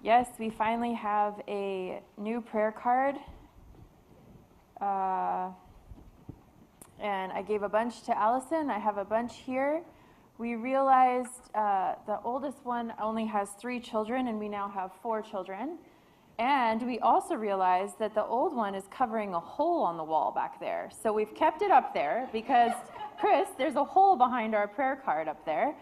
Yes, we finally have a new prayer card. And I gave a bunch to Allison. I have a bunch here. We realized the oldest one only has 3 children, and we now have 4 children. And we also realized that the old one is covering a hole on the wall back there. So we've kept it up there because, Chris, there's a hole behind our prayer card up there.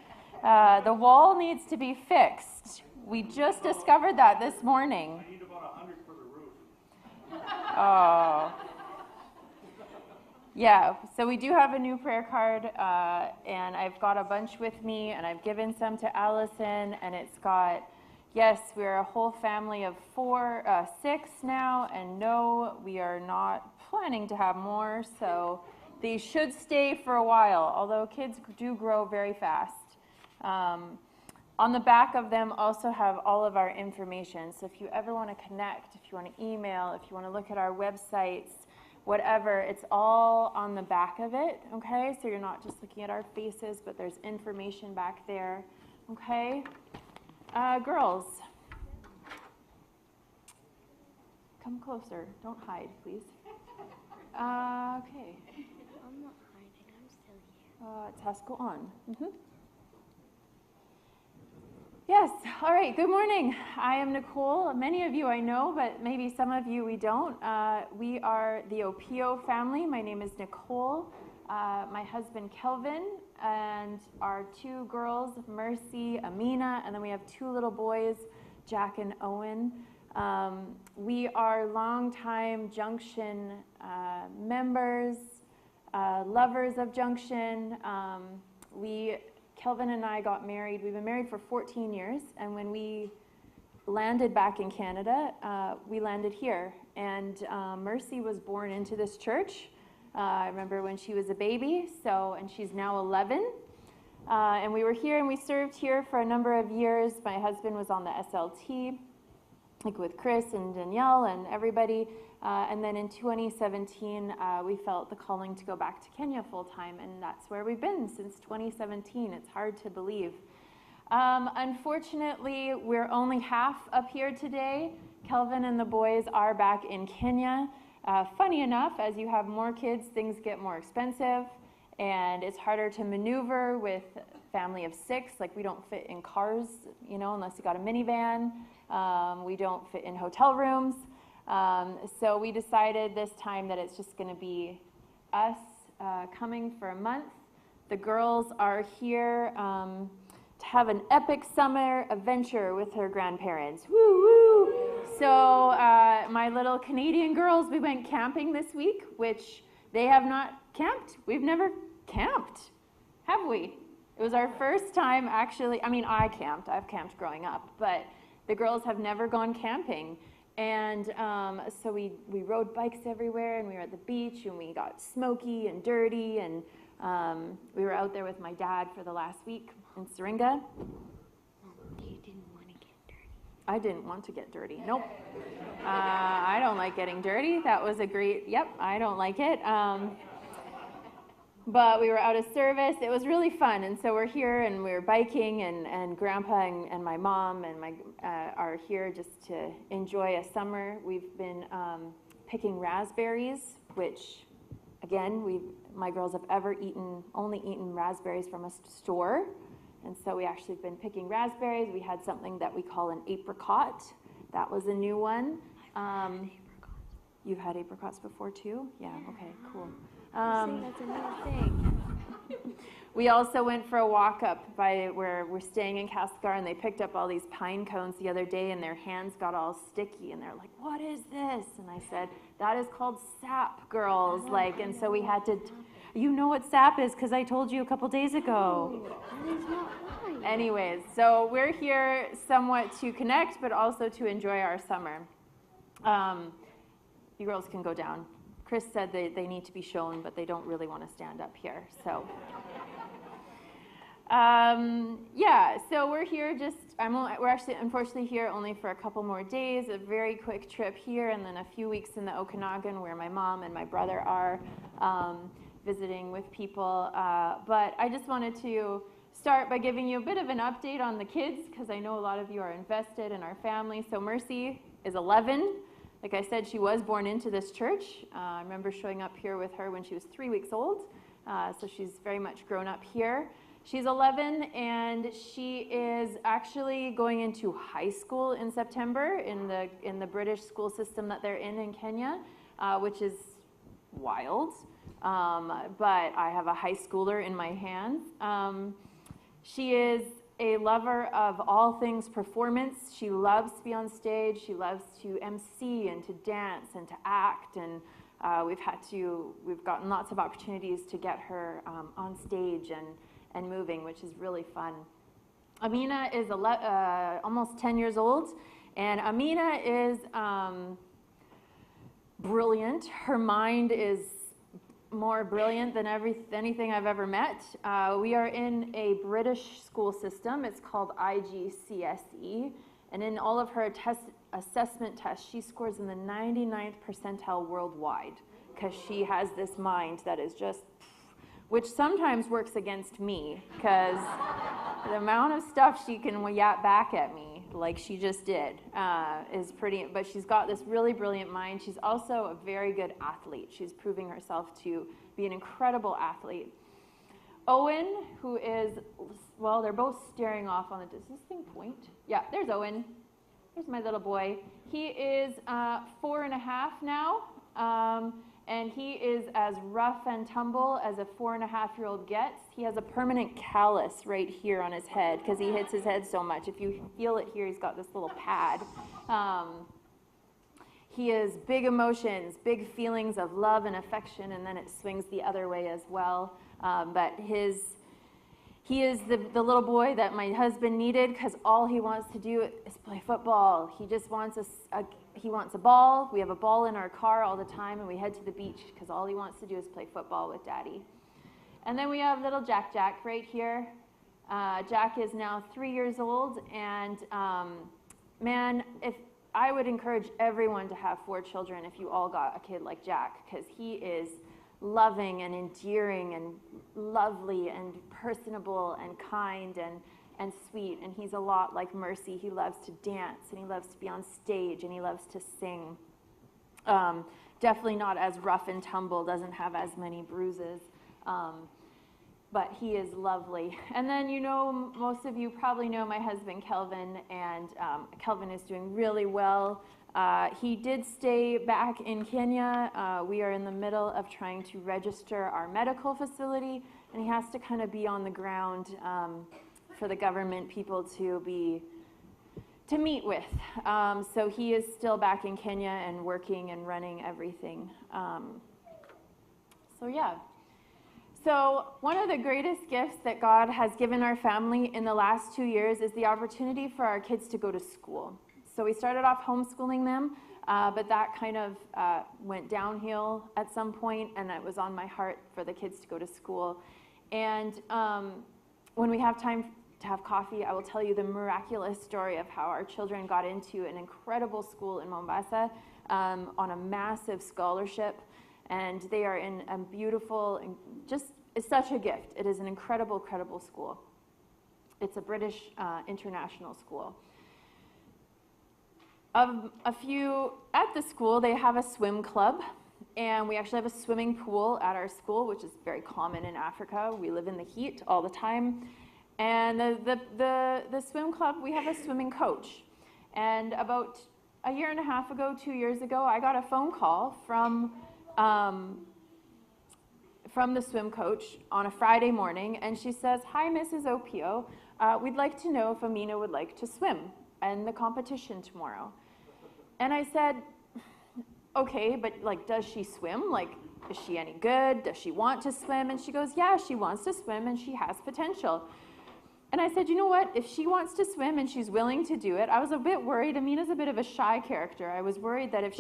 The wall needs to be fixed. We just discovered that this morning. I need about 100 for the roof. Oh. Yeah, so we do have a new prayer card, and I've got a bunch with me, and I've given some to Allison, and it's got, yes, we're a whole family of 6 now, and no, we are not planning to have more, so they should stay for a while, although kids do grow very fast. On the back of them also have all of our information, so if you ever want to connect, if you want to email, if you want to look at our websites, whatever, it's all on the back of it, okay? So you're not just looking at our faces, but there's information back there, okay? Girls, come closer. Don't hide, please. Okay. I'm not hiding. I'm still here. It has to go on. Yes, all right, good morning. I am Nikole. Many of you I know, but maybe some of you we don't. We are the Opio family. My name is Nikole. My husband Kelvin, and our 2 girls, Mercy, Amina, and then we have 2 little boys, Jack and Owen. We are longtime Junction members, lovers of Junction. Kelvin and I got married. We've been married for 14 years, and when we landed back in Canada, we landed here. And Mercy was born into this church. I remember when she was a baby, and she's now 11. And we were here, and we served here for a number of years. My husband was on the SLT, like with Chris and Danielle and everybody. And then in 2017, we felt the calling to go back to Kenya full time, and that's where we've been since 2017. It's hard to believe. Unfortunately, we're only half up here today. Kelvin and the boys are back in Kenya. Funny enough, as you have more kids, things get more expensive, and it's harder to maneuver with a family of 6. Like, we don't fit in cars, unless you got a minivan. We don't fit in hotel rooms. So we decided this time that it's just going to be us coming for a month. The girls are here to have an epic summer adventure with her grandparents. Woo woo! So my little Canadian girls, we went camping this week, which they have not camped. We've never camped, have we? It was our first time actually. I mean, I camped. I've camped growing up, but the girls have never gone camping. And so we rode bikes everywhere, and we were at the beach, and we got smoky and dirty, and we were out there with my dad for the last week in Syringa. You didn't want to get dirty. I didn't want to get dirty. Nope. I don't like getting dirty. That was a great, I don't like it. But we were out of service. It was really fun, and so we're here, and we're biking, and Grandpa and my mom and are here just to enjoy a summer. We've been picking raspberries, which, again, my girls have only eaten raspberries from a store, and so we actually have been picking raspberries. We had something that we call an apricot. That was a new one. You've had apricots before too? Yeah. Okay. Cool. That's another thing. We also went for a walk up by where we're staying in Castlegar, and they picked up all these pine cones the other day, and their hands got all sticky, and they're like, "What is this?" And I said, "That is called sap, girls." And so we had to. You know what sap is because I told you a couple days ago. That is not right. Anyways, so we're here somewhat to connect, but also to enjoy our summer. You girls can go down. Chris said they need to be shown, but they don't really want to stand up here. So, so we're here we're actually unfortunately here only for a couple more days, a very quick trip here, and then a few weeks in the Okanagan where my mom and my brother are visiting with people. But I just wanted to start by giving you a bit of an update on the kids, because I know a lot of you are invested in our family. So Mercy is 11. Like I said, she was born into this church. I remember showing up here with her when she was 3 weeks old. So she's very much grown up here. She's 11, and she is actually going into high school in September in the British school system that they're in Kenya, which is wild. But I have a high schooler in my hands. She is a lover of all things performance. She loves to be on stage. She loves to MC and to dance and to act. And we've gotten lots of opportunities to get her on stage and moving, which is really fun. Amina is almost 10 years old, and Amina is brilliant. Her mind is more brilliant than anything I've ever met. We are in a British school system. It's called IGCSE, and in all of her assessment tests, she scores in the 99th percentile worldwide, because she has this mind that is just, which sometimes works against me, because the amount of stuff she can yap back at me, like she just did, is pretty, but she's got this really brilliant mind. She's also a very good athlete. She's proving herself to be an incredible athlete. Owen, who is, well, they're both staring off on does this thing point? Yeah, there's Owen. There's my little boy. He is 4.5 now. And he is as rough and tumble as a 4.5-year-old gets. He has a permanent callus right here on his head because he hits his head so much. If you feel it here, he's got this little pad. He has big emotions, big feelings of love and affection, and then it swings the other way as well. But he is the little boy that my husband needed, because all he wants to do is play football. He just wants he wants a ball. We have a ball in our car all the time, and we head to the beach because all he wants to do is play football with Daddy. And then we have little Jack right here. Jack is now 3 years old, and man, if I would encourage everyone to have 4 children if you all got a kid like Jack, because he is loving and endearing and lovely and personable and kind and sweet, and he's a lot like Mercy. He loves to dance, and he loves to be on stage, and he loves to sing. Definitely not as rough and tumble, doesn't have as many bruises, but he is lovely. And then, you know, most of you probably know my husband Kelvin, and Kelvin is doing really well. He did stay back in Kenya. We are in the middle of trying to register our medical facility, and he has to kind of be on the ground for the government people to meet with. So he is still back in Kenya and working and running everything. So yeah. So one of the greatest gifts that God has given our family in the last 2 years is the opportunity for our kids to go to school. So we started off homeschooling them, but that kind of went downhill at some point, and it was on my heart for the kids to go to school. And when we have time to have coffee, I will tell you the miraculous story of how our children got into an incredible school in Mombasa on a massive scholarship, and they are in a beautiful, and just, it's such a gift. It is an incredible school. It's a British international school. A few at the school, they have a swim club, and we actually have a swimming pool at our school, which is very common in Africa. We live in the heat all the time. And the swim club, we have a swimming coach. And about a year and a half ago, 2 years ago, I got a phone call from the swim coach on a Friday morning, and she says, "Hi, Mrs. Opio, we'd like to know if Amina would like to swim in the competition tomorrow." And I said, "Okay, but like, does she swim? Like, is she any good? Does she want to swim?" And she goes, "Yeah, she wants to swim, and she has potential." And I said, "You know what, if she wants to swim and she's willing to do it," I was a bit worried. Amina's a bit of a shy character. I was worried that if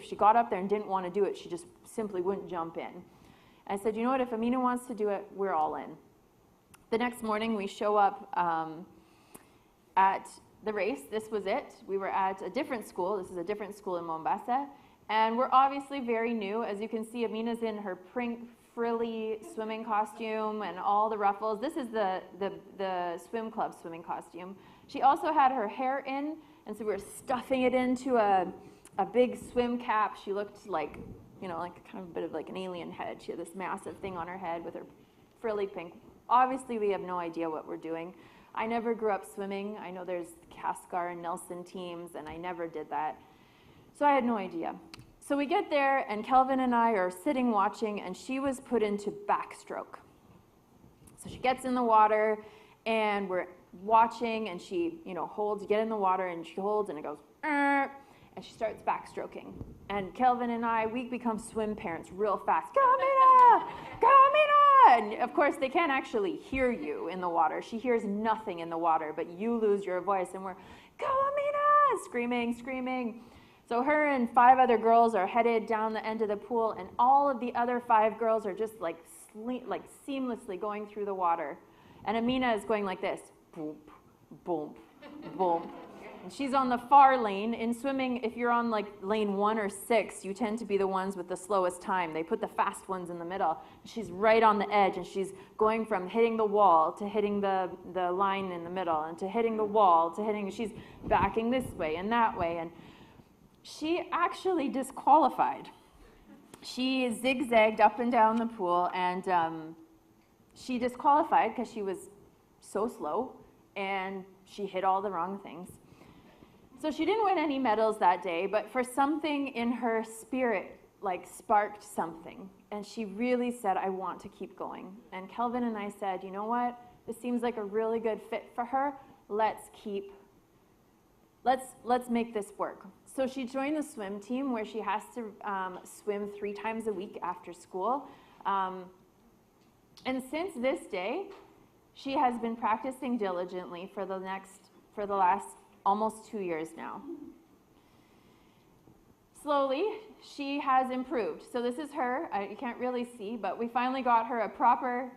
she got up there and didn't want to do it, she just simply wouldn't jump in. I said, "You know what, if Amina wants to do it, we're all in." The next morning we show up at the race. This was it. We were at a different school. This is a different school in Mombasa. And we're obviously very new. As you can see, Amina's in her frilly swimming costume and all the ruffles. This is the swim club swimming costume. She also had her hair in, and so we were stuffing it into a big swim cap. She looked like, like kind of a bit of like an alien head. She had this massive thing on her head with her frilly pink. Obviously, we have no idea what we're doing. I never grew up swimming. I know there's Cascar and Nelson teams, and I never did that. So I had no idea. So we get there, and Kelvin and I are sitting watching, and she was put into backstroke. So she gets in the water, and we're watching, and she, get in the water, and she holds, and it goes, and she starts backstroking. And Kelvin and I, we become swim parents real fast. Kamina! Kamina! And of course, they can't actually hear you in the water. She hears nothing in the water, but you lose your voice, and we're, Kamina! Screaming, screaming. So her and 5 other girls are headed down the end of the pool, and all of the other 5 girls are just like seamlessly going through the water. And Amina is going like this, boom, boom, boom. And she's on the far lane. In swimming, if you're on like lane 1 or 6, you tend to be the ones with the slowest time. They put the fast ones in the middle. She's right on the edge, and she's going from hitting the wall to hitting the line in the middle, and to hitting the wall to hitting, she's backing this way and that way. And she actually disqualified. She zigzagged up and down the pool, and she disqualified because she was so slow, and she hit all the wrong things. So she didn't win any medals that day, but for something in her spirit, sparked something. And she really said, I want to keep going. And Kelvin and I said, you know what? This seems like a really good fit for her. Let's make this work. So she joined the swim team, where she has to swim 3 times a week after school. And since this day, she has been practicing diligently for the last almost 2 years now. Slowly, she has improved. So this is her. You can't really see, but we finally got her a proper,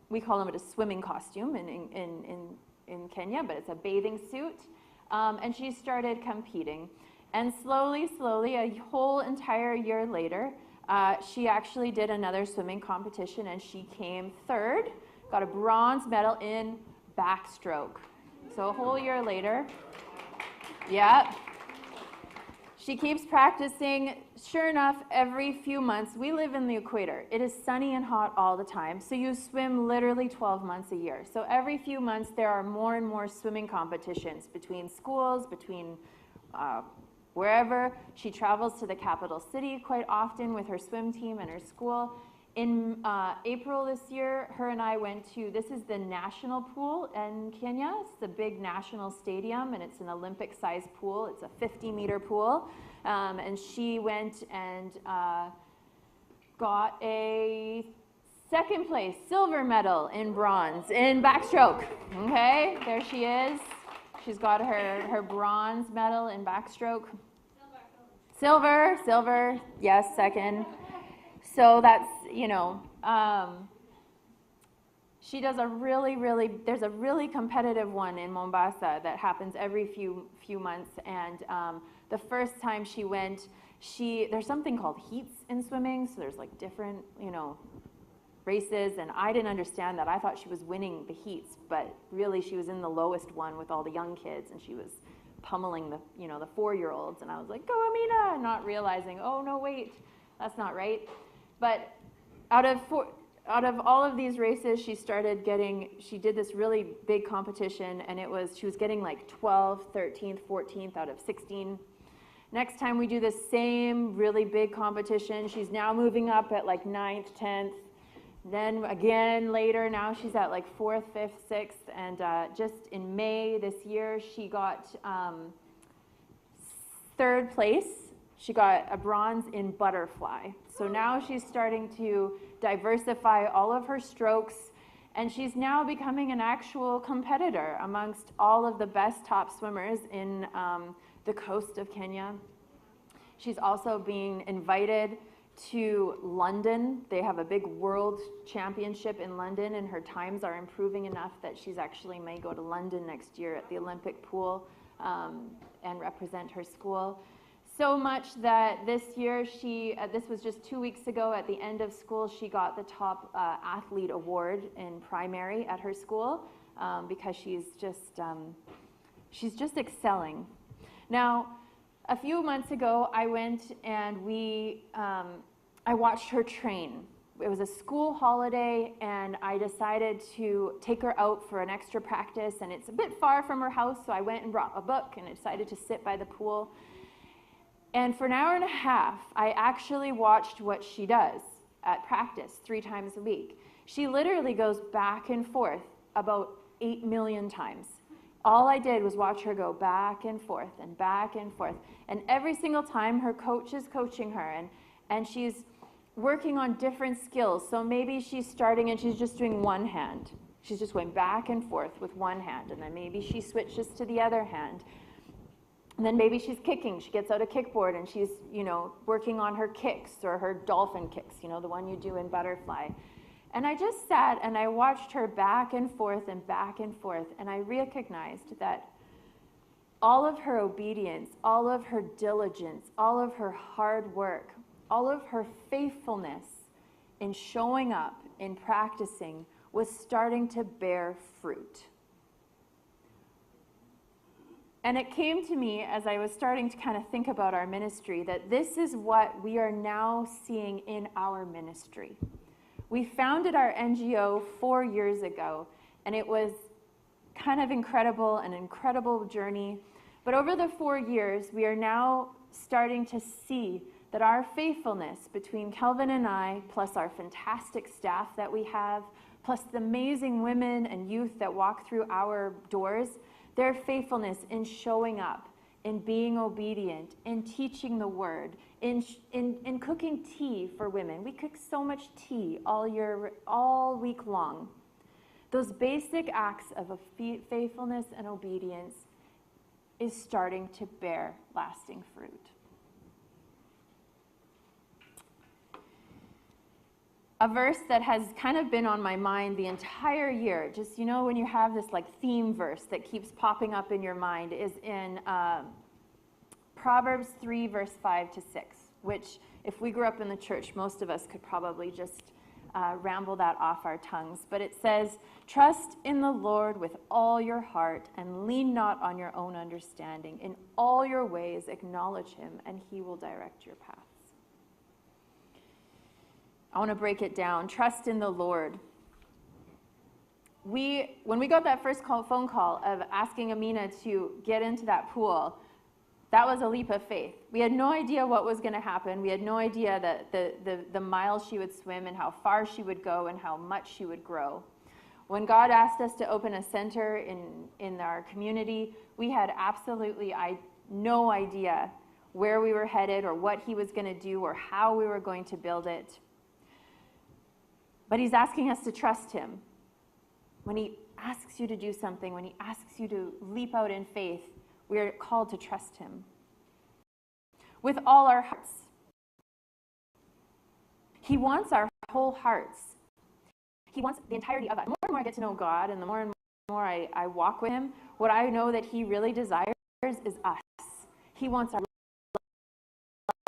we call it a swimming costume in Kenya, but it's a bathing suit. And she started competing. And slowly, a whole entire year later, she actually did another swimming competition, and she came 3rd, got a bronze medal in backstroke. So a whole year later, yeah. She keeps practicing. Sure enough, every few months, we live in the equator. It is sunny and hot all the time, so you swim literally 12 months a year. So every few months, there are more and more swimming competitions between schools, between wherever. She travels to the capital city quite often with her swim team and her school. In April this year, her and I went to, this is the national pool in Kenya. It's the big national stadium, and it's an Olympic-sized pool. It's a 50-meter pool. And she went and got a 2nd place silver medal in bronze in backstroke. Okay, there she is. She's got her bronze medal in backstroke. Silver, yes, 2nd. So that's, she does there's a really competitive one in Mombasa that happens every few months. And the first time she went, there's something called heats in swimming. So there's different, races. And I didn't understand that. I thought she was winning the heats, but really she was in the lowest one with all the young kids, and she was pummeling the 4-year-olds. And I was like, go Amina, not realizing, oh no, wait, that's not right. But out of all of these races, she did this really big competition, and she was getting 12th, 13th, 14th out of 16. Next time we do the same really big competition, she's now moving up at 9th, 10th. Then again later, now she's at 4th, 5th, 6th, and just in May this year, she got 3rd place. She got a bronze in butterfly. So now she's starting to diversify all of her strokes, and she's now becoming an actual competitor amongst all of the best top swimmers in the coast of Kenya. She's also being invited to London. They have a big world championship in London, and her times are improving enough that she's actually may go to London next year at the Olympic pool and represent her school. So much that this year this was just 2 weeks ago at the end of school, she got the top athlete award in primary at her school because she's just excelling. Now, a few months ago, I went and I watched her train. It was a school holiday, and I decided to take her out for an extra practice, and it's a bit far from her house, so I went and brought a book, and I decided to sit by the pool. And for an hour and a half, I actually watched what she does at practice 3 times a week. She literally goes back and forth about 8 million times. All I did was watch her go back and forth and back and forth. And every single time her coach is coaching her, and she's working on different skills. So maybe she's starting and she's just doing one hand. She's just going back and forth with one hand. And then maybe she switches to the other hand. And then maybe she's kicking. She gets out a kickboard and she's, working on her kicks or her dolphin kicks, the one you do in butterfly. And I just sat and I watched her back and forth and back and forth. And I recognized that all of her obedience, all of her diligence, all of her hard work, all of her faithfulness in showing up, in practicing, was starting to bear fruit. And it came to me as I was starting to kind of think about our ministry that this is what we are now seeing in our ministry. We founded our NGO 4 years ago, and it was kind of incredible, an incredible journey. But over the 4 years, we are now starting to see that our faithfulness between Kelvin and I, plus our fantastic staff that we have, plus the amazing women and youth that walk through our doors, their faithfulness in showing up, in being obedient, in teaching the word, in cooking tea for women. We cook so much tea all week long. Those basic acts of faithfulness and obedience is starting to bear lasting fruit. A verse that has kind of been on my mind the entire year, just when you have this theme verse that keeps popping up in your mind, is in Proverbs 3 verse 5 to 6, which if we grew up in the church, most of us could probably just ramble that off our tongues. But it says, "Trust in the Lord with all your heart and lean not on your own understanding. In all your ways acknowledge him, and he will direct your paths." I want to break it down. Trust in the Lord. When we got that first phone call of asking Amina to get into that pool, that was a leap of faith. We had no idea what was going to happen. We had no idea that the miles she would swim and how far she would go and how much she would grow. When God asked us to open a center in our community, we had absolutely no idea where we were headed or what he was going to do or how we were going to build it. But he's asking us to trust him. When he asks you to do something, when he asks you to leap out in faith, we are called to trust him with all our hearts. He wants our whole hearts. He wants the entirety of us. The more and more I get to know God and the more and more I walk with him, what I know that he really desires is us. He wants our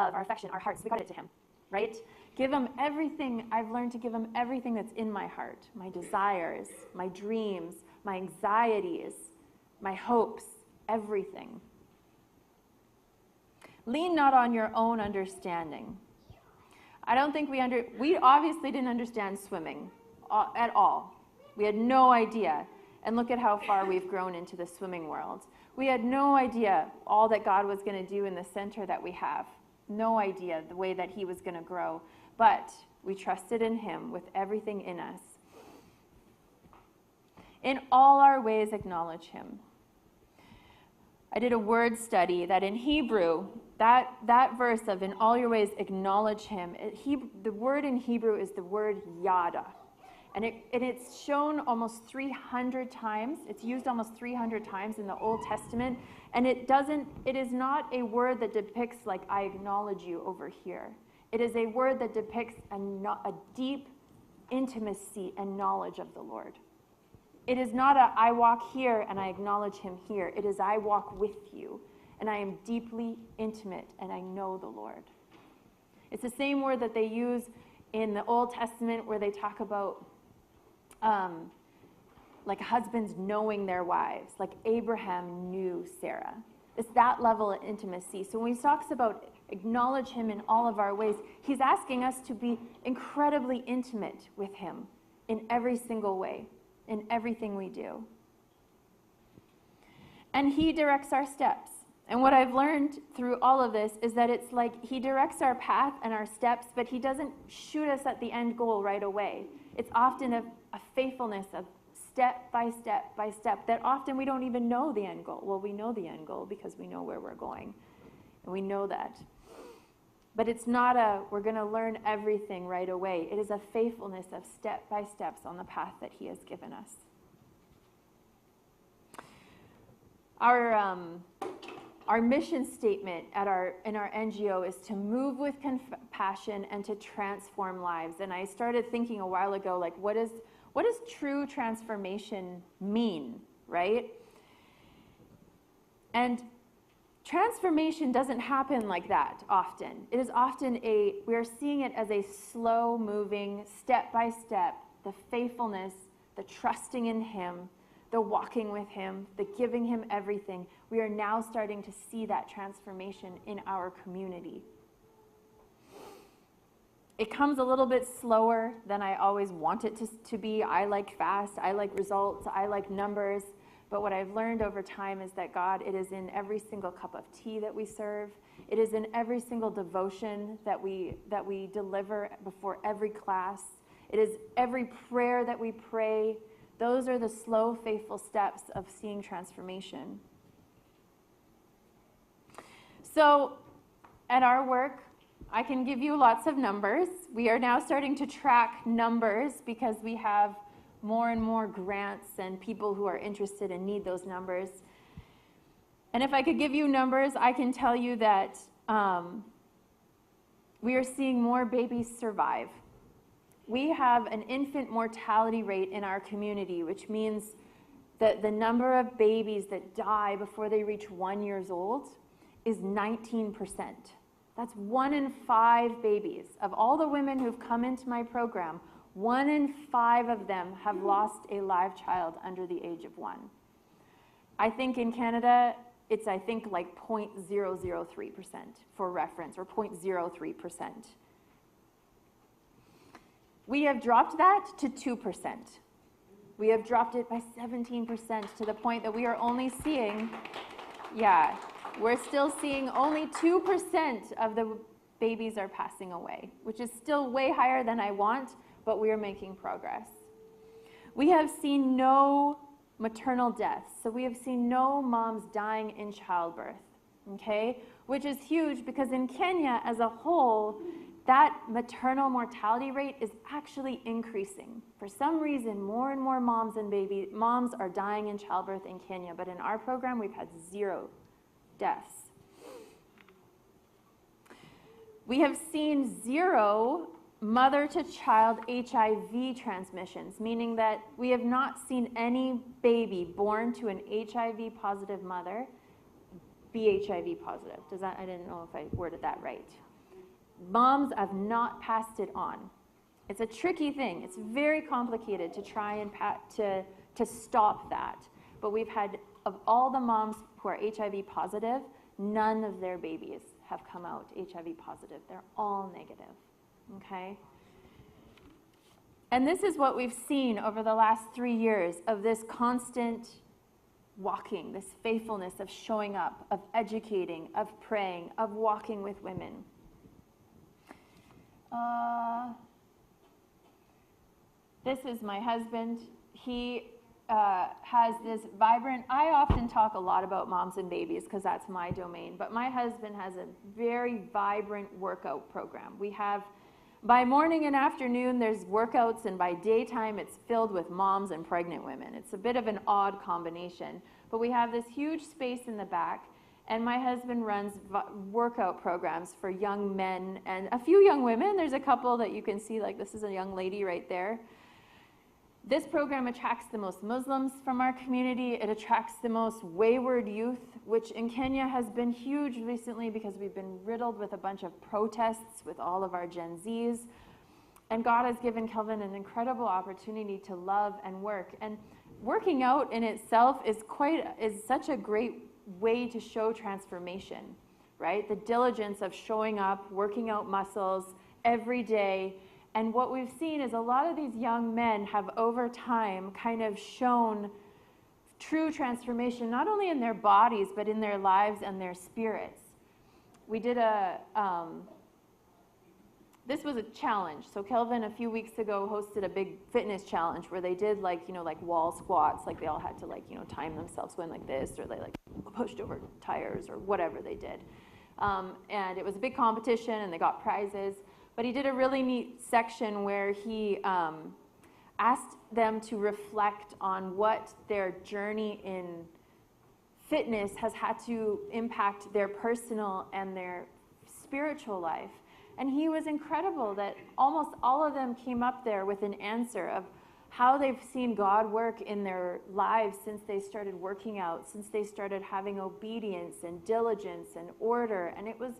love, our affection, our hearts. We got it to him, right? Give him everything. I've learned to give him everything that's in my heart, my desires, my dreams, my anxieties, my hopes, everything. Lean not on your own understanding. I don't think we obviously didn't understand swimming at all. We had no idea. And look at how far we've grown into the swimming world. We had no idea all that God was going to do in the center that we have. No idea the way that he was going to grow. But we trusted in him with everything in us. In all our ways, acknowledge him. I did a word study that in Hebrew, that verse of in all your ways, acknowledge him, the word in Hebrew is the word yada. And it's shown almost 300 times. It's used almost 300 times in the Old Testament. And it is not a word that depicts I acknowledge you over here. It is a word that depicts a deep intimacy and knowledge of the Lord. It is not I walk here and I acknowledge him here. It is I walk with you and I am deeply intimate, and I know the Lord. It's the same word that they use in the Old Testament where they talk about like husbands knowing their wives, like Abraham knew Sarah. It's that level of intimacy. So when he talks about acknowledge him in all of our ways, he's asking us to be incredibly intimate with him in every single way, in everything we do. And he directs our steps. And what I've learned through all of this is that it's like he directs our path and our steps, but he doesn't shoot us at the end goal right away. It's often a faithfulness of step by step by step that often we don't even know the end goal. Well, we know the end goal because we know where we're going, and we know that. But it's not we're going to learn everything right away. It is a faithfulness of step by steps on the path that he has given us. Our mission statement in our NGO is to move with compassion and to transform lives. And I started thinking a while ago, like, what does true transformation mean, right? And transformation doesn't happen like that often. It is often we are seeing it as a slow moving, step by step, the faithfulness, the trusting in him, the walking with him, the giving him everything. We are now starting to see that transformation in our community. It comes a little bit slower than I always want it to be. I like fast, I like results, I like numbers. But what I've learned over time is that God, it is in every single cup of tea that we serve. It is in every single devotion that we deliver before every class. It is every prayer that we pray. Those are the slow, faithful steps of seeing transformation. So, at our work, I can give you lots of numbers. We are now starting to track numbers because we have more and more grants and people who are interested and need those numbers. And if I could give you numbers, I can tell you that we are seeing more babies survive. We have an infant mortality rate in our community, which means that the number of babies that die before they reach 1 year old is 19%. That's 1 in 5 babies. Of all the women who've come into my program, 1 in 5 of them have lost a live child under the age of 1. I think in Canada, it's like 0.003% for reference, or 0.03%. We have dropped that to 2%. We have dropped it by 17% to the point that we are only seeing, we're still seeing only 2% of the babies are passing away, which is still way higher than I want, but we are making progress. We have seen no maternal deaths, so we have seen no moms dying in childbirth, okay? Which is huge because in Kenya as a whole, that maternal mortality rate is actually increasing. For some reason, more and more moms are dying in childbirth in Kenya, but in our program, we've had 0 deaths. We have seen 0 mother-to-child HIV transmissions, meaning that we have not seen any baby born to an HIV-positive mother be HIV positive. I didn't know if I worded that right. Moms have not passed it on. It's a tricky thing. It's very complicated to try and to stop that. But we've had, of all the moms who are HIV positive, none of their babies have come out HIV positive. They're all negative, okay? And this is what we've seen over the last 3 years of this constant walking, this faithfulness of showing up, of educating, of praying, of walking with women. This is my husband. He has this vibrant, I often talk a lot about moms and babies because that's my domain, but my husband has a very vibrant workout program. We have, by morning and afternoon, there's workouts, and by daytime, it's filled with moms and pregnant women. It's a bit of an odd combination, but we have this huge space in the back, and my husband runs workout programs for young men and a few young women. There's a couple that you can see, like this is a young lady right there. This program attracts the most Muslims from our community. It attracts the most wayward youth, which in Kenya has been huge recently because we've been riddled with a bunch of protests with all of our Gen Zs. And God has given Kelvin an incredible opportunity to love and work. And working out in itself is such a great way to show transformation, right? The diligence of showing up, working out muscles every day. And what we've seen is a lot of these young men have over time kind of shown true transformation, not only in their bodies, but in their lives and their spirits. We did this was a challenge. So Kelvin a few weeks ago hosted a big fitness challenge where they did like wall squats, like they all had to time themselves going like this, or they pushed over tires or whatever they did. And it was a big competition and they got prizes. But he did a really neat section where he asked them to reflect on what their journey in fitness has had to impact their personal and their spiritual life. And he was incredible that almost all of them came up there with an answer of how they've seen God work in their lives since they started working out, since they started having obedience and diligence and order. And it was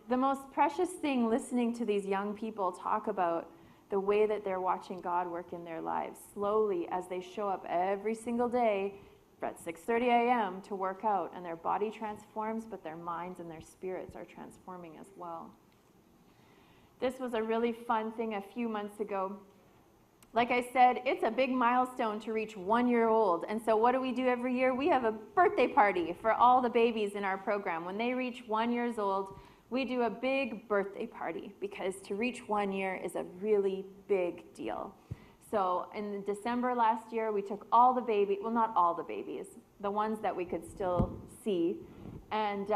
the most precious thing listening to these young people talk about the way that they're watching God work in their lives slowly as they show up every single day at 6:30 a.m. to work out, and their body transforms, but their minds and their spirits are transforming as well. This was a really fun thing a few months ago. Like I said, it's a big milestone to reach 1 year old. And so what do we do every year? We have a birthday party for all the babies in our program. When they reach 1 year old, we do a big birthday party because to reach 1 year is a really big deal. So in December last year, we took all the babies, well, not all the babies, the ones that we could still see, and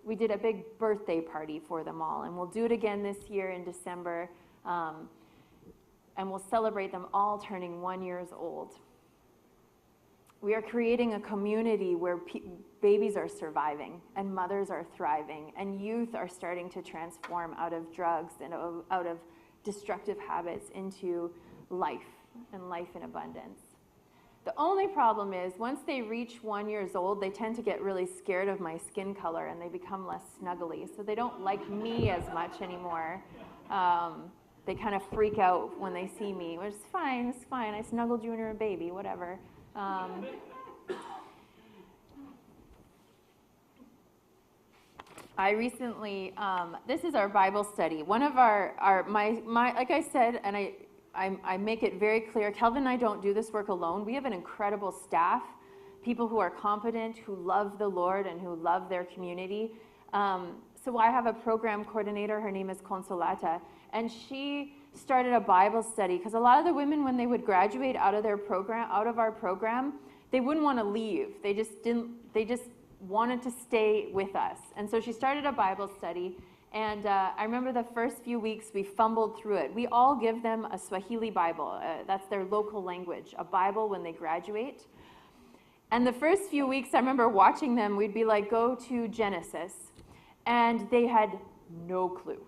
we did a big birthday party for them all. And we'll do it again this year in December, and we'll celebrate them all turning 1 year old. We are creating a community where babies are surviving and mothers are thriving and youth are starting to transform out of drugs and out of destructive habits into life and life in abundance. The only problem is once they reach 1 year old, they tend to get really scared of my skin color and they become less snuggly. So they don't like me as much anymore. They kind of freak out when they see me, which is fine, it's fine. I snuggled you when you were a baby, whatever. I recently, this is our Bible study. One of my like I said, and I make it very clear, Kelvin and I don't do this work alone. We have an incredible staff, people who are competent, who love the Lord and who love their community. So I have a program coordinator, her name is Consolata, and she started a Bible study because a lot of the women, when they would graduate out of our program, they wouldn't want to leave. They just wanted to stay with us. And so she started a Bible study. And I remember the first few weeks we fumbled through it. We all give them a Swahili Bible. That's their local language, a Bible when they graduate. And the first few weeks, I remember watching them, we'd be like, go to Genesis. And they had no clue.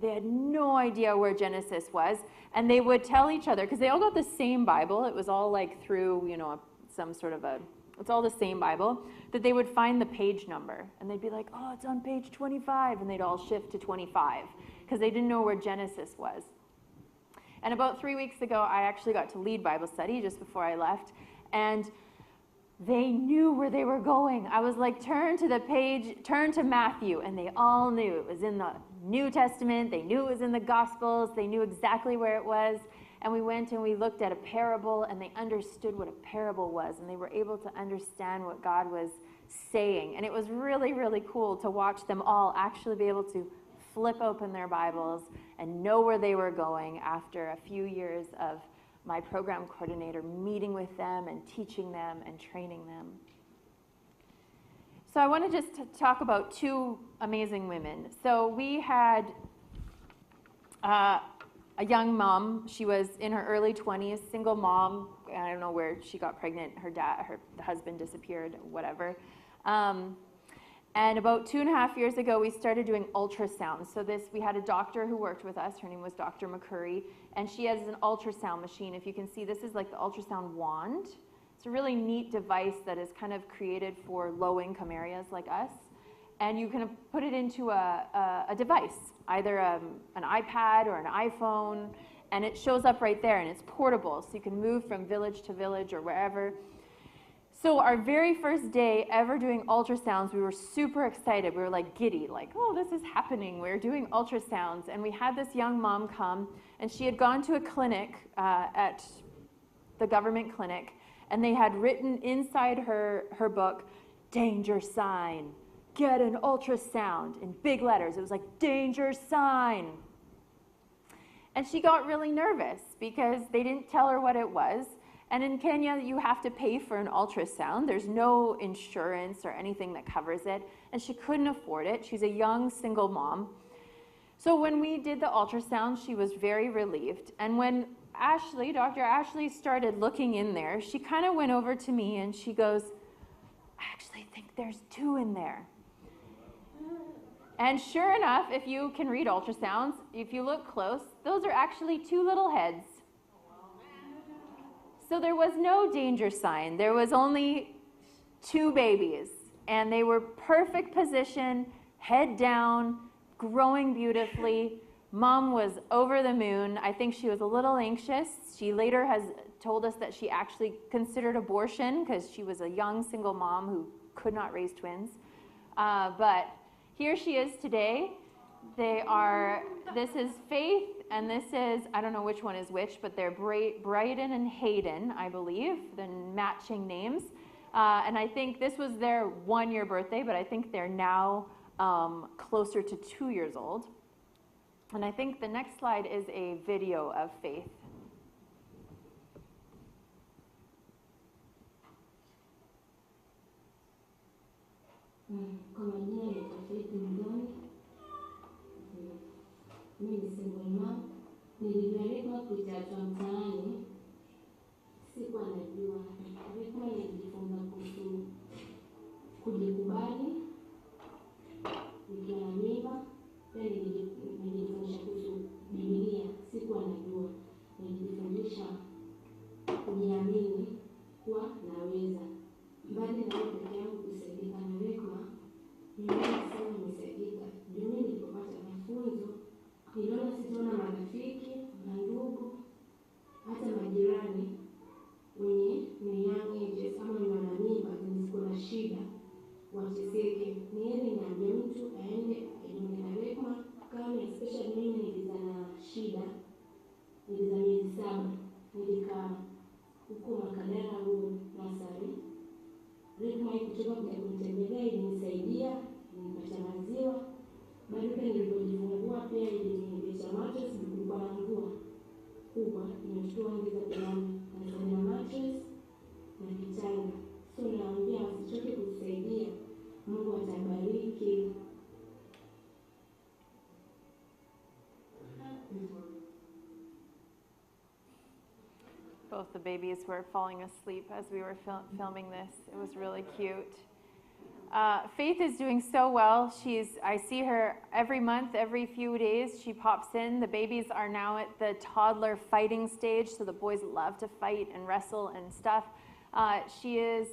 They had no idea where Genesis was. And they would tell each other, because they all got the same Bible. It was all like through, some sort of it's all the same Bible, that they would find the page number. And they'd be like, oh, it's on page 25. And they'd all shift to 25 because they didn't know where Genesis was. And about 3 weeks ago, I actually got to lead Bible study just before I left. And they knew where they were going. I was like, turn to Matthew. And they all knew it was in the New Testament. They knew it was in the Gospels. They knew exactly where it was. And we went and we looked at a parable, and they understood what a parable was, and they were able to understand what God was saying. And it was really, really cool to watch them all actually be able to flip open their Bibles and know where they were going after a few years of my program coordinator meeting with them and teaching them and training them. So I want to just talk about two amazing women. So we had a young mom. She was in her early 20s, single mom. I don't know where she got pregnant. Her husband disappeared, whatever. And about 2.5 years ago, we started doing ultrasounds. So we had a doctor who worked with us. Her name was Dr. McCurry, and she has an ultrasound machine. If you can see, this is like the ultrasound wand. It's a really neat device that is kind of created for low-income areas like us. And you can put it into a device, either an iPad or an iPhone, and it shows up right there, and it's portable, so you can move from village to village or wherever. So our very first day ever doing ultrasounds, we were super excited. We were like giddy, like, oh, this is happening. We're doing ultrasounds. And we had this young mom come, and she had gone to a clinic at the government clinic, and they had written inside her book, danger sign, get an ultrasound, in big letters. It was like, danger sign. And she got really nervous because they didn't tell her what it was. And in Kenya, you have to pay for an ultrasound. There's no insurance or anything that covers it. And she couldn't afford it. She's a young single mom. So when we did the ultrasound, she was very relieved. And when Dr. Ashley started looking in there, she kind of went over to me and she goes, I actually think there's 2 in there. And sure enough, if you can read ultrasounds, if you look close, those are actually 2 little heads. So there was no danger sign. There was only 2 babies, and they were perfect position, head down, growing beautifully. Mom was over the moon. I think she was a little anxious. She later has told us that she actually considered abortion because she was a young single mom who could not raise twins. But here she is today. This is Faith, and this is, I don't know which one is which, but they're Bryden and Hayden, I believe, the matching names. And I think this was their 1-year birthday, but I think they're now closer to 2 years old. And I think the next slide is a video of Faith. Mimi ni single mom. Nilivyoletwa kujazwa mtaani, sikuwa najua. Rehma nilijifunza kuhusu kujikubali, nikiwa na mimba. Pia nilijifundisha kuhusu Biblia, sikuwa najua. Nilijifundisha kujiamini kuwa naweza. Mbali na peke yangu kusaidika na Rehma, mimi sana nimesaidika. Mimi nilipopata mafunzo, niliona sitaona marafiki na ndugu, hata majirani wenye ni young ages ama ni wanamimba ziko na shida wateseke. Ni heri niambie mtu aende ajiunge na Rehma, kama especially mimi nilizana shida, niliza miezi 7, nilikaa huko Makadara huko Nasari. Rehma ikuchoka kuja kunitembelea, ilinisaidia, nilipata maziwa. Baada nilipojifungua pia iliniletea mattress, nilikuwa na mvua kubwa, nimechukua ongeza kalamu na mattress na kitanda. So naambia wasichoke kutusaidia, Mungu atabariki. Both the babies were falling asleep as we were filming this. It was really cute. Faith is doing so well. I see her every month, every few days, she pops in. The babies are now at the toddler fighting stage, so the boys love to fight and wrestle and stuff. She is,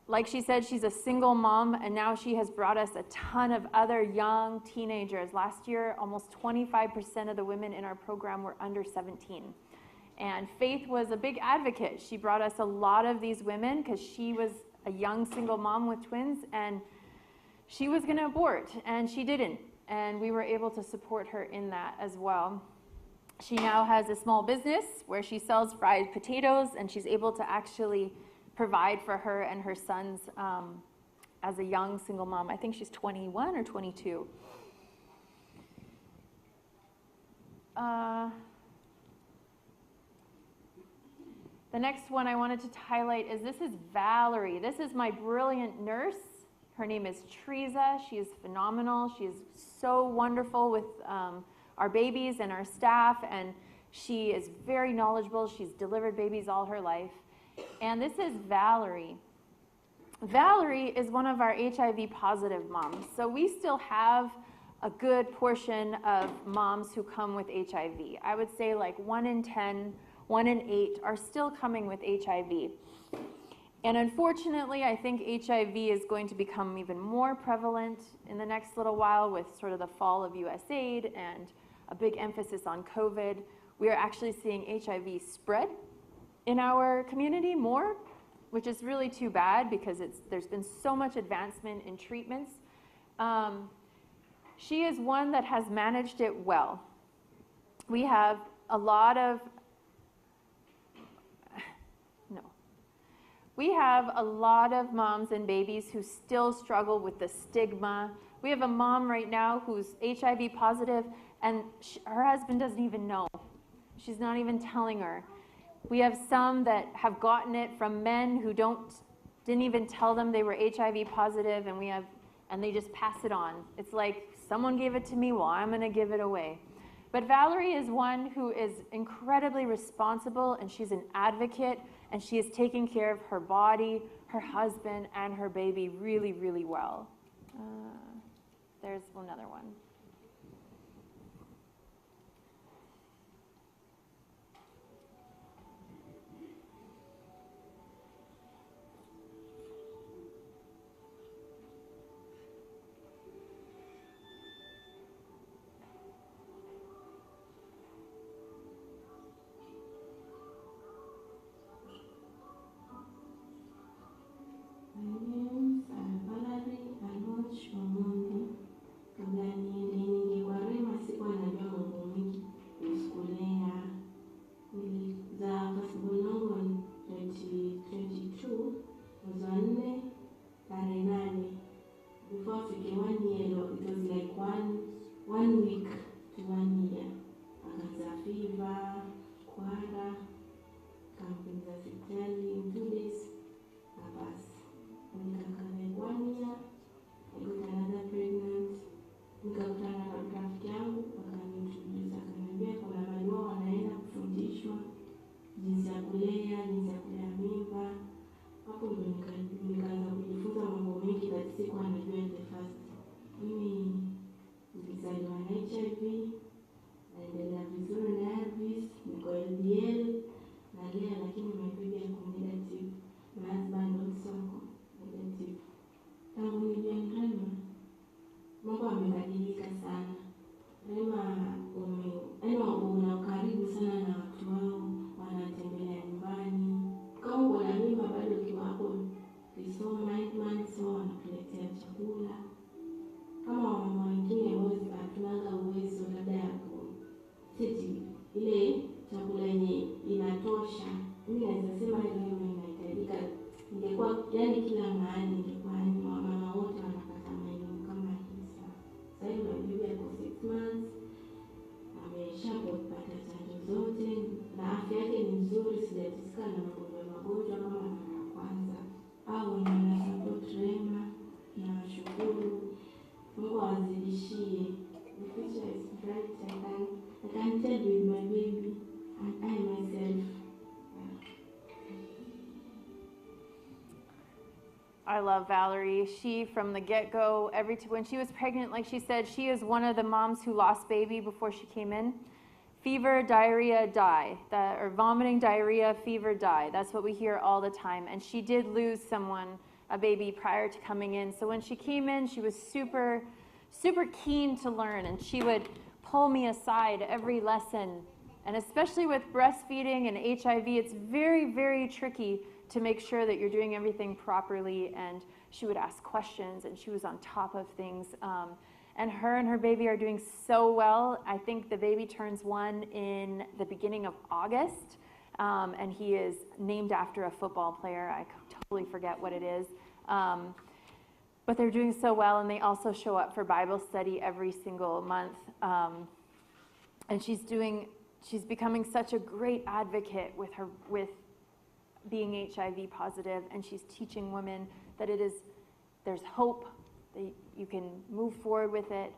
like she said, she's a single mom, and now she has brought us a ton of other young teenagers. Last year, almost 25% of the women in our program were under 17. And Faith was a big advocate. She brought us a lot of these women because she was a young single mom with twins, and she was going to abort, and she didn't. And we were able to support her in that as well. She now has a small business where she sells fried potatoes, and she's able to actually provide for her and her sons as a young single mom. I think she's 21 or 22. The next one I wanted to highlight is this is Valerie. This is my brilliant nurse. Her name is Teresa. She is phenomenal. She is so wonderful with our babies and our staff, and she is very knowledgeable. She's delivered babies all her life. And this is Valerie. Valerie is one of our HIV positive moms. So we still have a good portion of moms who come with HIV. I would say like 1 in 10, 1 in 8 are still coming with HIV. And unfortunately, I think HIV is going to become even more prevalent in the next little while with sort of the fall of USAID and a big emphasis on COVID. We are actually seeing HIV spread in our community more, which is really too bad because there's been so much advancement in treatments. She is one that has managed it well. We have a lot of moms and babies who still struggle with the stigma. We have a mom right now who's HIV positive, and her husband doesn't even know. She's not even telling her. We have some that have gotten it from men who didn't even tell them they were HIV positive, and they just pass it on. It's like, someone gave it to me, well, I'm going to give it away. But Valerie is one who is incredibly responsible, and she's an advocate, and she is taking care of her body, her husband, and her baby really, really well. There's another one. I love Valerie. She, from the get-go, when she was pregnant, like she said, she is one of the moms who lost baby before she came in. Fever, diarrhea, die. Or vomiting, diarrhea, fever, die. That's what we hear all the time. And she did lose a baby prior to coming in. So when she came in, she was super, super keen to learn. And she would pull me aside every lesson. And especially with breastfeeding and HIV, it's very, very tricky to make sure that you're doing everything properly, and she would ask questions, and she was on top of things. And her baby are doing so well. I think the baby turns 1 in the beginning of August, and he is named after a football player. I totally forget what it is. But they're doing so well, and they also show up for Bible study every single month. And she's becoming such a great advocate with being HIV positive, and she's teaching women that there's hope, that you can move forward with it.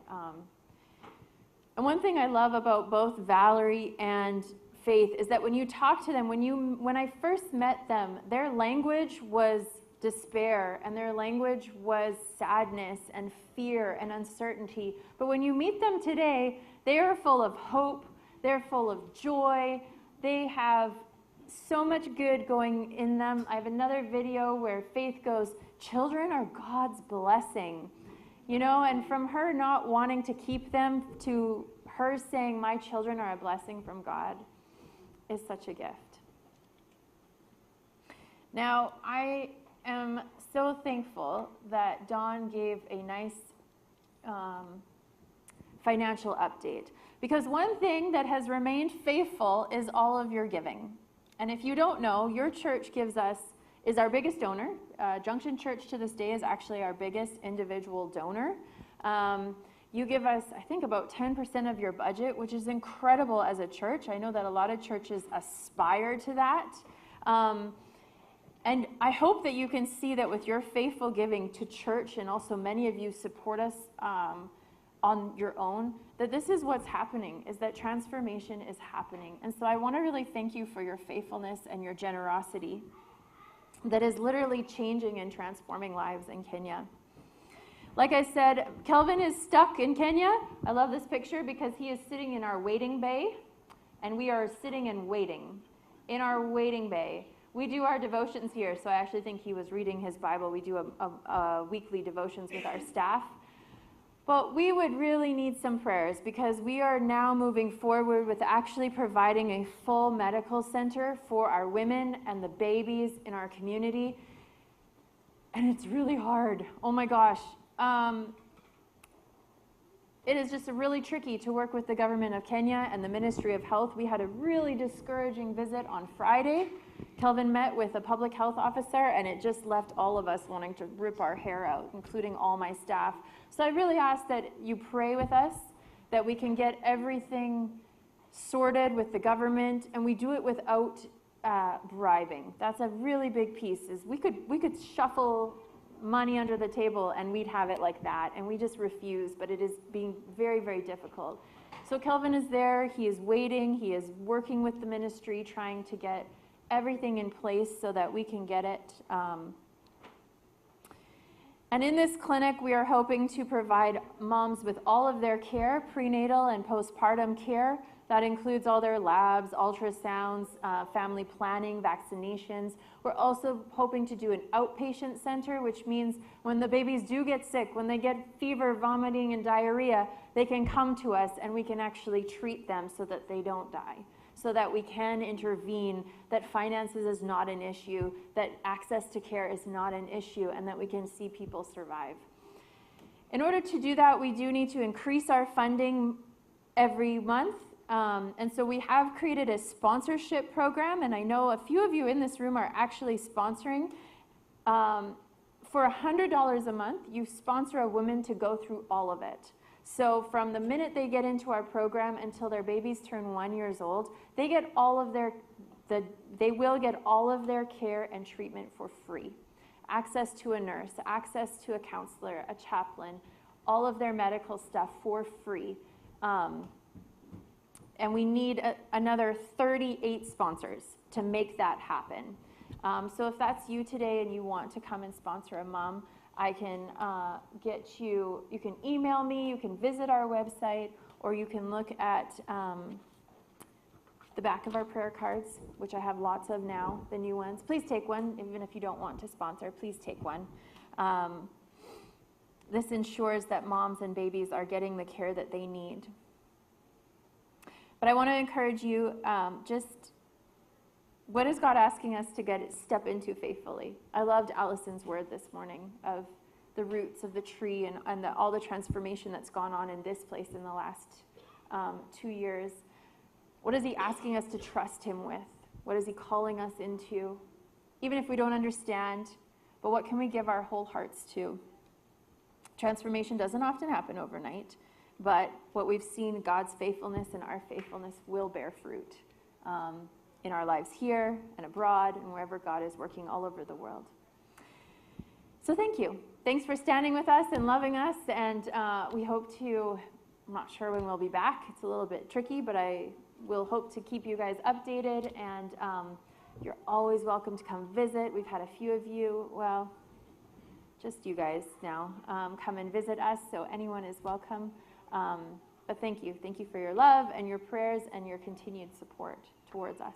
And one thing I love about both Valerie and Faith is that when you talk to them, when I first met them, their language was despair, and their language was sadness and fear and uncertainty. But when you meet them today, they are full of hope, they're full of joy, they have so much good going in them. I have another video where Faith goes, children are God's blessing. You know, and from her not wanting to keep them to her saying, my children are a blessing from God, is such a gift. Now, I am so thankful that Dawn gave a nice financial update, because one thing that has remained faithful is all of your giving. And if you don't know, your church is our biggest donor. Junction Church to this day is actually our biggest individual donor. You give us, I think, about 10% of your budget, which is incredible as a church. I know that a lot of churches aspire to that. And I hope that you can see that with your faithful giving to church, and also many of you support us on your own, that this is what's happening, is that transformation is happening. And so I want to really thank you for your faithfulness and your generosity that is literally changing and transforming lives in Kenya. Like I said, Kelvin is stuck in Kenya. I love this picture because he is sitting in our waiting bay, and we are sitting and waiting in our waiting bay. We do our devotions here, so I actually think he was reading his Bible. We do a weekly devotions with our staff. But we would really need some prayers, because we are now moving forward with actually providing a full medical center for our women and the babies in our community. And it's really hard. Oh my gosh. It is just really tricky to work with the government of Kenya and the Ministry of Health. We had a really discouraging visit on Friday. Kelvin met with a public health officer, and it just left all of us wanting to rip our hair out, including all my staff. So I really ask that you pray with us, that we can get everything sorted with the government, and we do it without bribing. That's a really big piece. Is we could shuffle money under the table and we'd have it like that, and we just refuse. But it is being very, very difficult. So Kelvin is there. He is waiting. He is working with the ministry, trying to get everything in place so that we can get it. And in this clinic, we are hoping to provide moms with all of their care, prenatal and postpartum care. That includes all their labs, ultrasounds, family planning, vaccinations. We're also hoping to do an outpatient center, which means when the babies do get sick, when they get fever, vomiting, and diarrhea, they can come to us and we can actually treat them so that they don't die, so that we can intervene, that finances is not an issue, that access to care is not an issue, and that we can see people survive. In order to do that, we do need to increase our funding every month. And so we have created a sponsorship program, and I know a few of you in this room are actually sponsoring. For $100 a month, you sponsor a woman to go through all of it. So from the minute they get into our program until their babies turn 1 year old, they get all of they will get all of their care and treatment for free. Access to a nurse, access to a counselor, a chaplain, all of their medical stuff for free. And we need another 38 sponsors to make that happen. So if that's you today and you want to come and sponsor a mom, I can get you can email me, you can visit our website, or you can look at the back of our prayer cards, which I have lots of now, the new ones. Please take one, even if you don't want to sponsor, please take one. This ensures that moms and babies are getting the care that they need. But I want to encourage you, just what is God asking us to step into faithfully? I loved Allison's word this morning of the roots of the tree and all the transformation that's gone on in this place in the last 2 years. What is he asking us to trust him with? What is he calling us into? Even if we don't understand, but what can we give our whole hearts to? Transformation doesn't often happen overnight. But what we've seen, God's faithfulness and our faithfulness will bear fruit in our lives here and abroad and wherever God is working all over the world. So thank you. Thanks for standing with us and loving us. And we hope to, I'm not sure when we'll be back. It's a little bit tricky, but I will hope to keep you guys updated and You're always welcome to come visit. We've had a few of you, well, just you guys now, come and visit us, so anyone is welcome. But thank you. Thank you for your love and your prayers and your continued support towards us.